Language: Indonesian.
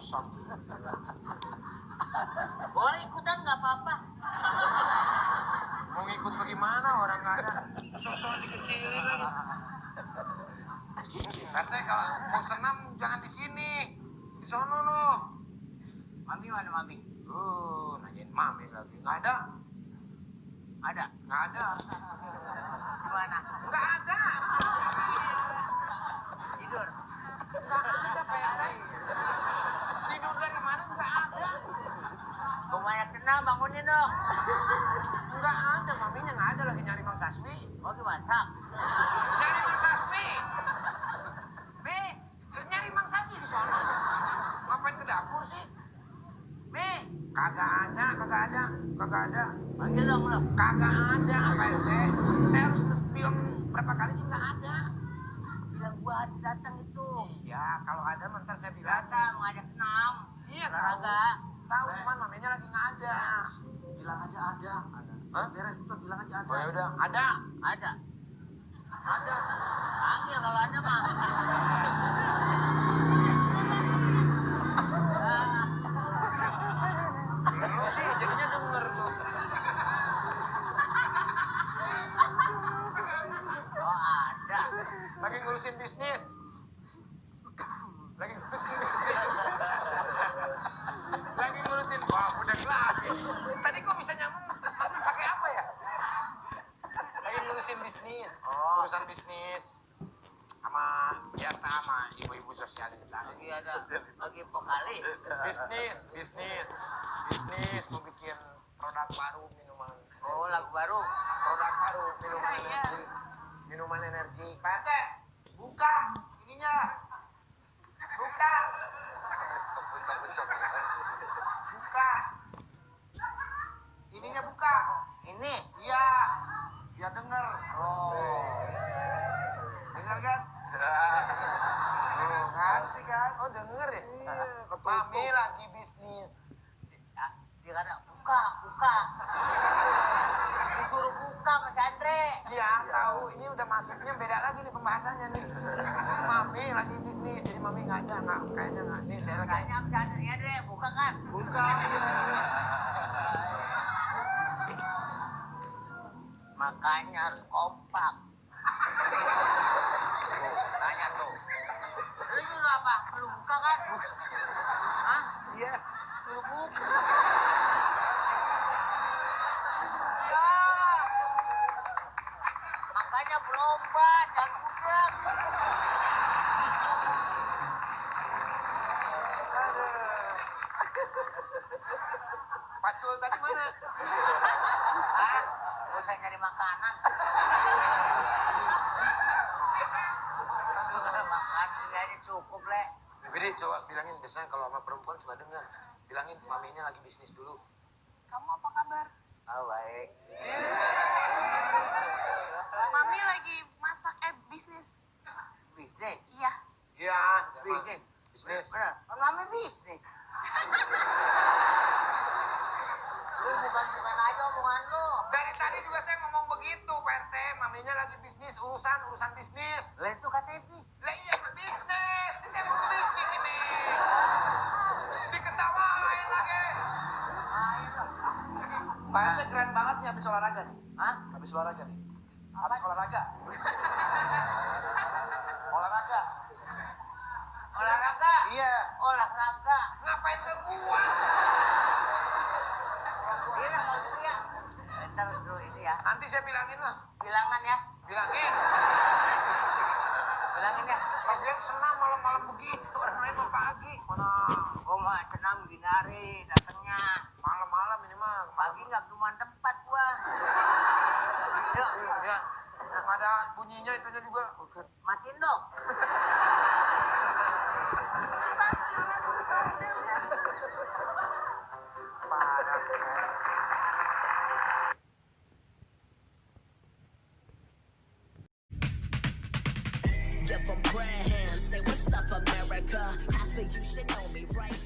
rusak. Boleh ikutan nggak apa-apa. Mau ngikut bagaimana orang nggak ada. Sok-sok dikecilin lagi. Katanya kalau mau senam jangan di sini, di sono loh. Mami mana mami? Nanyain mami lagi. Nggak ada. Ada? Nggak ada. Gimana? Nggak ada. Tidur? Nggak ada PRT. Tidur dari mana? Nggak ada. Banyak senang bangunin dong. Nggak ada, maminya nggak ada, lagi nyari Mang Saswi. Oh gimana? Nyari Mang Saswi. Mi, nyari Mang Saswi di sana. Ngapain ke dapur sih? Mi, Kagak ada. panggil dong lo. Kagak ada, PRT. Saya harus bilang berapa kali sih nggak ada. Bilang gua datang itu. Iya, kalau ada ntar saya bilang. Datang mau ngajak senam. Iya, Olahraga. Tahu, cuman maminya lagi nggak ada. Bilang aja ada. Hah? Beres susah bilang aja ada. Oh ya udah, ada. Ada. Ada. Panggil kalau ada mah. Lu sih jadinya denger tuh. Oh ada. Lagi ngurusin bisnis. Lagi ngurusin. Wah, udah lagi. Tadi kok bisa nyambung? Mami pakai apa ya? Lagi ngurusin bisnis. Urusan bisnis. Sama biasa sama ibu-ibu sosialis tadi. Lagi ada. Lagi pokali. Bisnis mau bikin produk baru minuman. Oh lagu baru. Produk baru minuman energi. PT, buka ininya. Buka. Buka. Ininya buka. Ini. Iya. Biar denger. Oh. Dengar kan? Oh, ngerti kan? Oh denger ya? Iya, Mami lagi bisnis. Dia kata buka. Disuruh buka Mas Andre. Iya tahu, ini udah masuknya beda lagi nih pembahasannya nih. Mami lagi bisnis, jadi mami nggak ada, kayaknya nggak. Nih saya lagi. Kayaknya Mas Andre ya deh buka kan. Buka. Makanya harus kompak. Tanya tuh. Lu juga apa? Lu buka kan? Hah? Iya. Lu buka. Ya. Makanya berubah, jangan budak. Pacul tadi mana? Hah? Gua saya nyari makanan. Makan ini aja cukup, Le. Bidi coba bilangin, biasanya kalau sama perempuan suka dengar. Bilangin maminya lagi bisnis dulu. Kamu apa kabar? Oh, baik. Mami lagi masak bisnis. Bisnis? Iya. Iya, Bisnis? bisnis. Bener? Kan Mami bisnis. Lu bukan aja omongan lu. Dari tadi juga saya ngomong begitu, Pak RT. Maminya lagi bisnis, urusan bisnis. Lah itu katanya bisnis. Lah iya, bisnis. Ini saya mau bisnis ini. Diketawain lagi. Ayo. Pak RT keren banget nih habis olahraga nih. Hah? Habis olahraga nih. Habis olahraga. Olahraga. Olahraga? Iya. Olahraga. Ngapain ke gua? Bilang kalau ya. Bentar dulu ini ya. Nanti saya bilangin lah. Bilangan ya. Bilangin. Bilangin ya. Lagian senang malam-malam begitu. Orang lain mau pagi. Mana Gua mah senang gini hari datangnya. malam-malam ini mah. Pagi nggak cuma tempat gua. Yuk. Ya. Ada bunyinya itunya juga. Matiin dong. Parah. Give 'em prayer hands, say what's up America. Half of you should know me, right?